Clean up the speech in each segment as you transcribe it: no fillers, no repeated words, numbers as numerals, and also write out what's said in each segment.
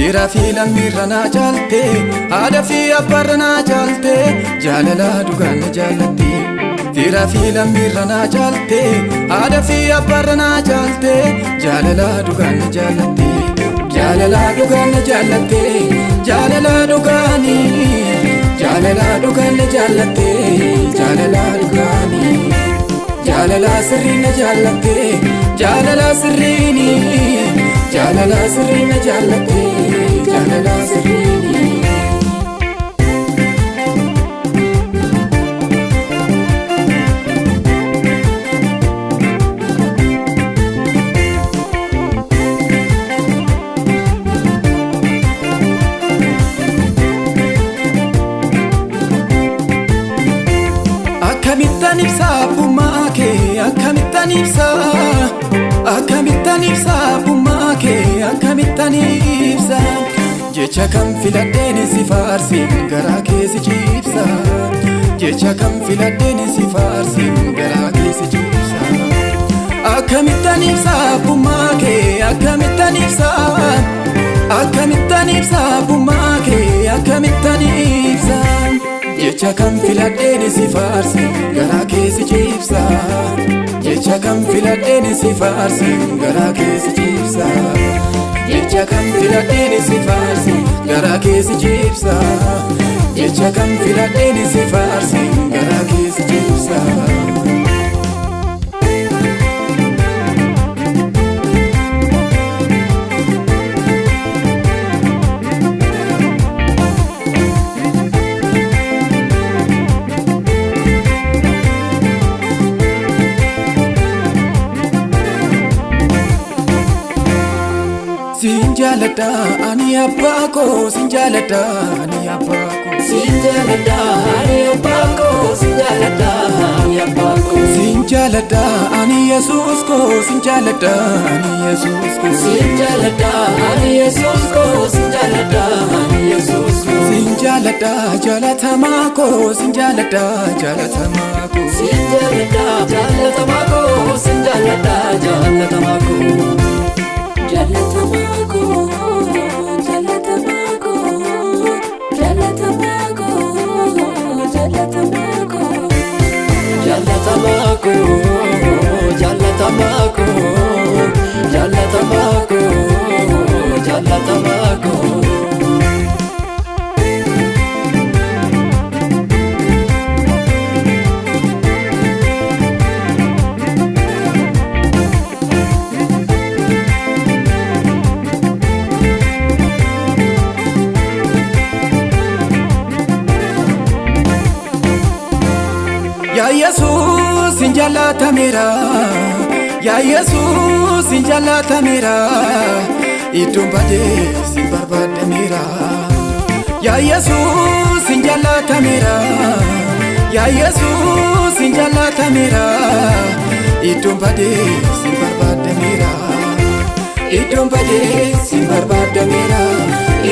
Fira fi lammii na jaalte, haadha fi abbaa na jaalte, jaalala dhugaan na jaallatte. Fira fi lammii na jaalte, haadha fi abbaa na jaalte, jaalala dhugaan na jaallatte. Jaalala dhugaan na jaallatte, jaalala dhugaani, jaalala dhugaan na jaallatte, jaalala dhugaani. Jaalala sirrii na jaallatte, jaalala sirriini, jaalala sirrii na jaallatte, jaalala sirriini. Akkamittan ibsa abbummaa kee, akkamittan ibsa, akkamittan ibsa abbummaa kee, akkamittan ibsa. Jecha kam filadheen si faarsin garaa kee si ciibsa. Jecha kam filadheen si faarsin garaa kee si ciibsa. Akkamittan ibsa abbummaa kee, akkamittan ibsa, akkamittan ibsa abbummaa kee, akkamittan ibsa. Jecha kam filadheen si faarsin garaa kee si ciibsa. Jecha kam filadheen si faarsin garaa kee si ciibsa. Jecha kam filadheen si faarsin garaa kee si ciibsa. Jecha kam filadheen si faarsin garaa kee si ciibsa. Sinjalada ani abbaa koo, sinjalada ani abbaa koo, sinjalada ani abbaa koo, sinjalada ani abbaa koo, sinjalada ani Yesuus koo, sinjalada ani Yesuus koo, sinjalada ani Yesuus koo, sinjalada ani Yesuus koo, sinjalada jaalatamaa koo, sinjalada jaalatamaa koo, sinjalada jaalatamaa koo, sinjalada jaalatamaa koo. Jalatamako, jalatamako, jalatamako, jalatamako, jalatamako, jalatamako, jalatamako, jalatamako. Ya Yesus injalatamira, Ya Yesus injalatamira, iddoon badee si barbaadamira. Ya Yesus injalatamira, Ya Yesus injalatamira, iddoon badee si barbaadamira. Iddoon badee si barbaadamira,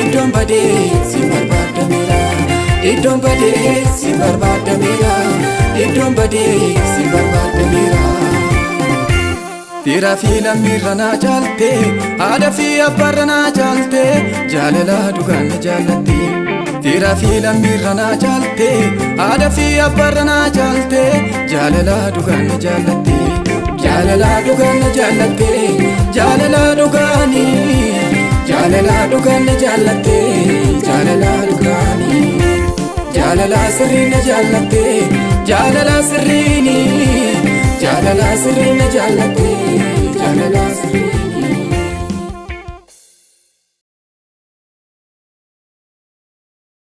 iddoon badee si barbaadamira. Iddoon badee si barbaadamira, iddoon badee si barbaadamira. Fira fi lammii na jaalte, haadha fi abbaa na jaalte, jaalala dhugaan na jaallatte. Fira fi lammii na jaalte, haadha fi abbaa na jaalte, jaalala dhugaan na jaallatte. Jaalala dhugaan na jaallatte, jaalala dhugaani, jaalala dhugaan na jaallatte, jaalala dhugaani. Jaalala sirrii na jaallatte, jaalala sirriini, jaalala sirrii na jaallatte, jaalala sirrii.